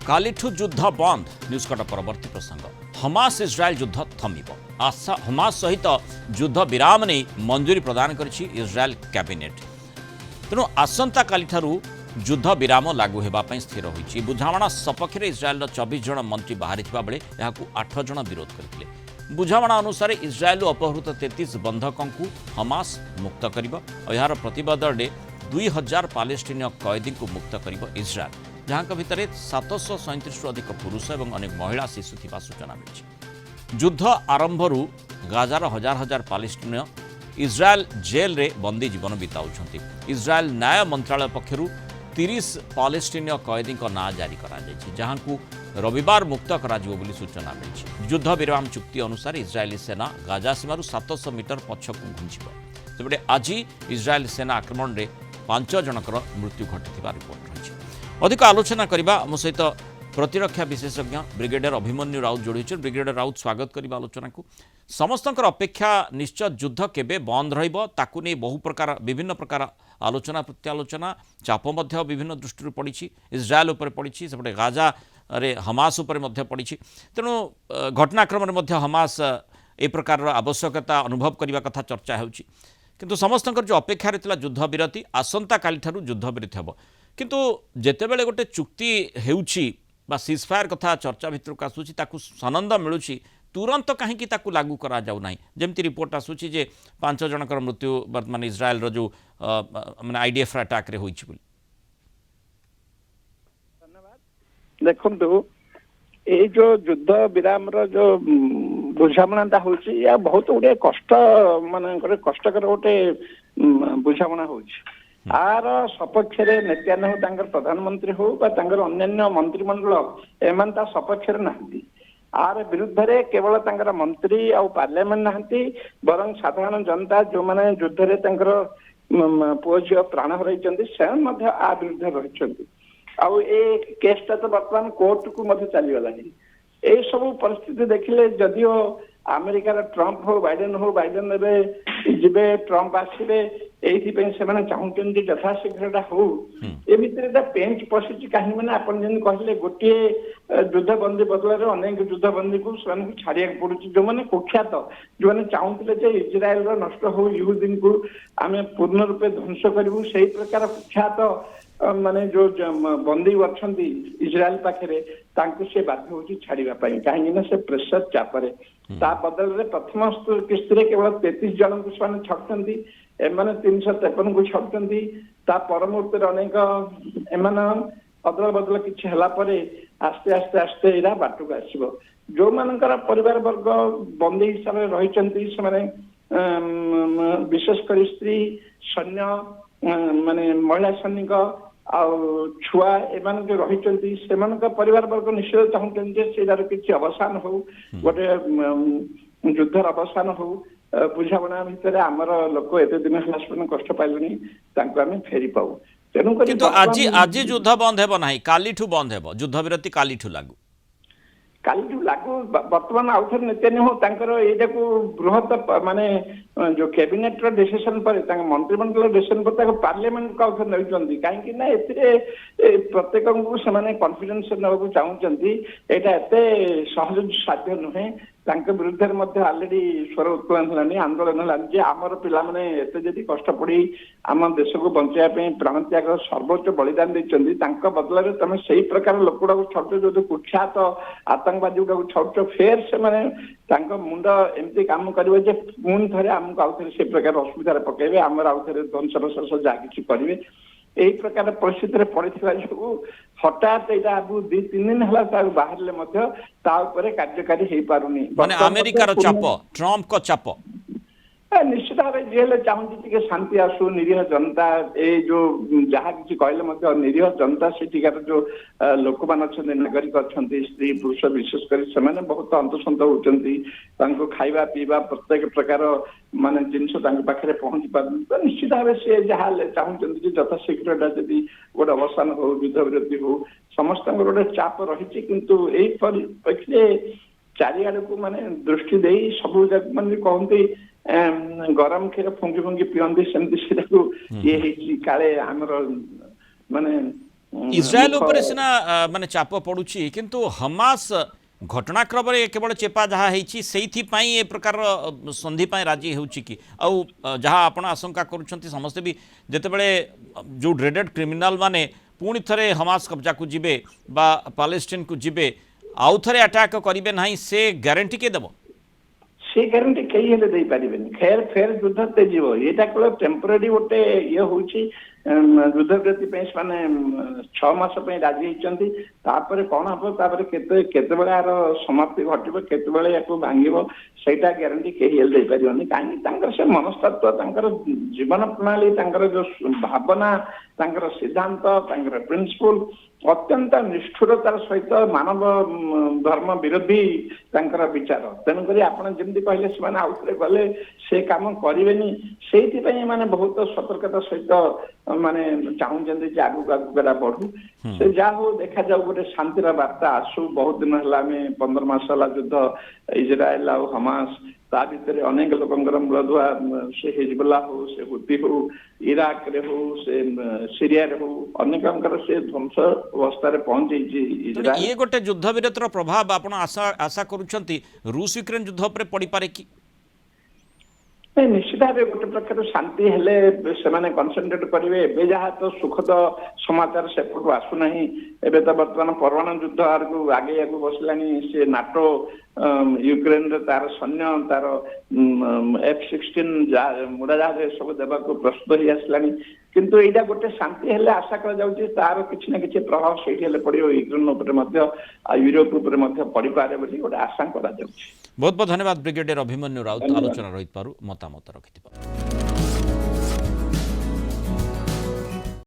कालीठू युद्ध बंद news cut परवर्ती प्रसंग हमास इज्राएल युद्ध थमिब हमास सहित युद्ध विराम नहीं मंजूरी प्रदान करिछि इज्राएल कैबिनेट तेणु आसंता कालीठारू युद्ध विराम लागू होगापी स्थिर होइछि बुझामणा सपक्ष में इज्राएल 24 जन मंत्री बाहरी बेले यह 8 जन विरोध करते बुझामणा अनुसार इज्राएल अपहृत 33 बंधकों हमास मुक्त कर यार प्रतिबदले 2000 पालेस्टीनिय कैदी को मुक्त कर इज्राएल जहाँ भितर 737 अधिक पुरुष और अनेक महिला शिशु थिबा सूचना मिली युद्ध आरंभ गाजार हजार हजार पालेस्टीनिय इज्राएल जेल रे बंदी जीवन बिताउछंती इज्राएल न्याय मंत्रालय पक्षरु 30 पालेस्टीनिय कैदी ना जारी करा जहां को रविवार मुक्त करा सूचना मिली युद्ध विराम चुक्ति अनुसार इज्राएली सेना गाजा सीमार 700 मीटर पछकू घुंचब सेपटे आज इज्राएल सेना आक्रमण में 5 जनकर मृत्यु घटी रिपोर्ट रही अधिक आलोचना करबा मो सहित प्रतिरक्षा विशेषज्ञ ब्रिगेडियर अभिमन्यु राउत जोड़ी ब्रिगेडियर राउत स्वागत करबा आलोचना को समस्त अपेक्षा निश्चय युद्ध केबे बंद रहिबो ताकू नै बहु प्रकार विभिन्न प्रकार आलोचना प्रत्यालोचना चाप मध्य विभिन्न दृष्टि पड़ी इज्राएल उपर पड़ी सेपटे गाजा रे हमास उपर मध्य पड़ी तेणु घटनाक्रम मध्य हमास ए प्रकार आवश्यकता अनुभव करने कथा चर्चा होउछि किंतु समस्त जो अपेक्षा रही युद्ध विरति आसंता काली ठारू युद्ध विरति हम किंतु जेतेबेले गोटे चुक्ति हेउछि बा सीजफायर कथा चर्चा भितर आसूची ताकू सनंद मिलूची तुरंत कहीं लागू करा जाऊ नाही जेमती रिपोर्ट आसूची जे 5 जनकर मृत्यु वर्तमान इज्राएल रो जो माने आईडीएफ अटैक रे होइछि बोली देखंतु ए जो युद्ध विराम रो जो बुझामणा होउछि या बहुत गुडे कष्ट माने कष्टकर गोटे बुझामणा होउछि आर सपक्ष नेत्यान हो प्रधानमंत्री हो अन्य मंत्रिमंडल एमान सपक्ष नहांती आर विरुद्ध रे केवल मंत्री और पार्लियामेंट नहांती बरं साधारण जनता जो माने युद्ध रे पुओ झील प्राण हरइचंती से आ विरुद्ध रहिचंती आउ ए केसटा तो वर्तमान कोर्ट को मध्य चलीगलानी ए सब परिस्थिति देखिले जदिओ अमेरिकार ट्रम्प हो बाइडेन जीवे ट्रम्प आसवे ये चाहते यथाशीघ्र हो भितर पेंच पशि कहीं मैंने आप कहले गोटे युद्धबंदी बदल अनेक युद्धबंदी को छाड़ा पड़ू जो मैंने कुख्यात जो मैंने चाहते इज्राएल नष्ट हो यहूदीन को आम पूर्ण रूपे ध्वंस करूँ से प्रकार कुख्यात माने जो बंदी अच्छा इज्राएल पाखे से बाध्य हो छाड़ापी कहीं से प्रेसर चापरे ता बदल में प्रथम किस्ती केवल 33 जन को छकती एमाने 353 को छकती ता परमुहूर्त अनेक एमान अदल बदल किसी आस्ते आस्ते आस्ते इरा बाटक आसो जो मानकर परिवार वर्ग बंदी हिसाब से रही विशेषकर स्त्री सैन्य माने महिला सैनिक छुआ एमान जो रही परिवार वर्ग निश्चय चाहते किसी अवसान हो गोटे युद्धर अवसान हो बुझामणा भितर आमर लोक एत दिन है कष्ट पाइले आम फेरी पाऊ तेणुक आज आज युद्ध बंद हेब नाही कालीठू बंद हेब युद्ध विरति कालीठू लागू काली लागू बर्तमान आउ थे नेता ये बृहत माने जो कैबिनेट डिसीजन पर मंत्रिमंडल डिसीजन पर पार्लियामेंट को आउ थे नहीं कहीं प्रत्येक को से कॉन्फिडेंस नाकू चाहते यहाँ एत सहज साध्य नुहे विरुद्ध ऑलरेडी स्वर उत्तोलन है आंदोलन है आमर पे एत कष्ट पड़ी आम देश को बचाई प्राण त्याग सर्वोच्च बलिदान देते बदल तुम से प्रकार लोक छुट जो कुख्यात आतंकवादी गुड़ा छुट फेर से मुंड एमती काम करेंगे पुणी थे आमको आउ थे से प्रकार असुविधा पकेबे आम आउ थे ध्वंसर शेष जहाँ किसी करेंगे यही प्रकार परिस्थिति पड़ा जो हठात यहाँ 2-3 दिन है बाहर कार्यकारी हो पारुनी अमेरिकार चाप ट्रम्प को चाप निश्चित भाव जी चाहूँ शांति आसू निरीह जनता ये जो जहाँ किसी कहले निरीह जनता सेठिकार जो लोक मान नागरिक अच्छा स्त्री पुरुष विशेषकर से बहुत अंतसंत होती खाଇବା पीवा प्रत्येक प्रकार माने जिनस पाखे पहुंची पार निश्चित भाव से जहाँ चाहते यथाशीघ्र जदि गोटे अवसान हो युद्ध विरति हो समस्त गोटे चाप रही किंतु यही परिप्रेक्षी चारिआड़ को माने दृष्टि दे सब मैंने कहते गरम क्षीर फुंगी फुंगी पिंदी सेमती ये काले आमर माने इस्राएल मुख- उपरे सिना माने चाप पड़ुछि किंतु हमास घटनाक्रमରେ କେବଳ ଚେପା ଯାହା ହେଇଛି ସେଇଥିପାଇଁ ଏ ପ୍ରକାର ସନ୍ଧି ପାଇଁ ରାଜି ହେଉଛି କି ଆଉ ଯାହା ଆପଣ ଆଶଙ୍କା କରୁଛନ୍ତି ସମସ୍ତେ ବି ଯେତେବେଳେ ଯେଉଁ ଡ୍ରେଡେଡ୍ କ୍ରିମିନାଲ ମାନେ ପୁଣି ଥରେ ହମାସ କବ୍ଜାକୁ ଯିବେ ବା ପାଲେଷ୍ଟାଇନକୁ ଯିବେ ଆଉ ଥରେ ଆଟାକ୍ କରିବେ ନାହିଁ ସେ ଗ୍ୟାରେଣ୍ଟି କିଏ ଦେବ? ସେ ଗ୍ୟାରେଣ୍ଟି କେହି ହେଲେ ଦେଇପାରିବେନି। ଫେର ଯୁଦ୍ଧ ତେଜିବ। ଏଇଟା କେବଳ ଟେମ୍ପୋରାରୀ ଗୋଟେ ଇଏ ହଉଛି ଯୁଦ୍ଧ ବିରତି ପାଇଁ ସେମାନେ 6 ମାସ ପାଇଁ ରାଜି ହେଇଛନ୍ତି। ତାପରେ କଣ ହବ, ତାପରେ କେତେବେଳେ ଆର ସମାପ୍ତି ଘଟିବ, କେତେବେଳେ ୟାକୁ ଭାଙ୍ଗିବ, ସେଇଟା ଗ୍ୟାରେଣ୍ଟି କେହି ହେଲେ ଦେଇପାରିବନି। କାହିଁକି ତାଙ୍କର ସେ ମନସ୍ତତ୍ଵ, ତାଙ୍କର ଜୀବନ ପ୍ରଣାଳୀ, ତାଙ୍କର ଯୋଉ ଭାବନା, ତାଙ୍କର ସିଦ୍ଧାନ୍ତ, ତାଙ୍କର ପ୍ରିନ୍ସିପଲ ଅତ୍ୟନ୍ତ ନିଷ୍ଠୁରତାର ସହିତ ମାନବ ଧର୍ମ ବିରୋଧୀ ତାଙ୍କର ବିଚାର। ତେଣୁକରି ଆପଣ ଯେମିତି କହିଲେ ସେମାନେ ଆଉଥରେ ଗଲେ ସେ କାମ କରିବେନି। ସେଇଥିପାଇଁ ମାନେ ବହୁତ ସତର୍କତା ସହିତ ମାନେ ଚାହୁଁଛନ୍ତି ଯେ ଆଗକୁ ଆଗକୁ ଏଟା ବଢୁ। ସେ ଯାହା ହଉ ଦେଖାଯାଉ, ଗୋଟେ ଶାନ୍ତିର ବାର୍ତ୍ତା ଆସୁ। ବହୁତ ଦିନ ହେଲା ଆମେ 15 ମାସ ହେଲା ଯୁଦ୍ଧ ଇସ୍ରାଏଲ ଆଉ ହମାସ, ତା ଭିତରେ ଅନେକ ଲୋକଙ୍କର ମୂଳଦୁଆ, ସେ ହିଜବୁଲ୍ଲା ହଉ, ସେ ହୁତି ହଉ, ଇରାକରେ ହଉ, ସେ ସିରିଆରେ ହଉ, ଅନେକଙ୍କର ସେ ଧ୍ୱଂସ ଅବସ୍ଥାରେ ପହଞ୍ଚିଛି ଇସ୍ରାଏଲ। ଇଏ ଗୋଟେ ଯୁଦ୍ଧ ବିରତିର ପ୍ରଭାବ ଆପଣ ଆଶା କରୁଛନ୍ତି ରୁଷ ୟୁକ୍ରେନ ଯୁଦ୍ଧ ଉପରେ ପଡ଼ିପାରେ କି? ନିଶ୍ଚିତ ଭାବେ ଗୋଟେ ପ୍ରକାର ଶାନ୍ତି ହେଲେ ସେମାନେ କନସେନଟ୍ରେଟ କରିବେ। ଏବେ ଯାହା ତ ସୁଖଦ ସମାଚାର ସେପଟୁ ଆସୁନାହିଁ। ଏବେ ତ ବର୍ତ୍ତମାନ ପରମାଣୁ ଯୁଦ୍ଧ ଆଡକୁ ଆଗେଇବାକୁ ବସିଲାଣି। ସେ ନାଟୋ ୟୁକ୍ରେନରେ ତାର ସୈନ୍ୟ, ତାର F-16 ଉଡ଼ାଜାହାଜ ସବୁ ଦେବାକୁ ପ୍ରସ୍ତୁତ ହେଇ ଆସିଲାଣି। କିନ୍ତୁ ଏଇଟା ଗୋଟେ ଶାନ୍ତି ହେଲେ ଆଶା କରାଯାଉଛି ତାର କିଛି ନା କିଛି ପ୍ରଭାବ ସେଇଠି ହେଲେ ପଡିବ, ୟୁକ୍ରେନ ଉପରେ ମଧ୍ୟ ଆଉ ୟୁରୋପ ଉପରେ ମଧ୍ୟ ପଡିପାରେ ବୋଲି ଗୋଟେ ଆଶା କରାଯାଉଛି। ବହୁତ ବହୁତ ଧନ୍ୟବାଦ ବ୍ରିଗେଡିୟର ଅଭିମନ୍ୟୁ ରାଉତ ଧନ୍ୟବାଦ। ଆଲୋଚନା ରହିଥିବାରୁ ମତାମତ ରଖିଥିବାରୁ।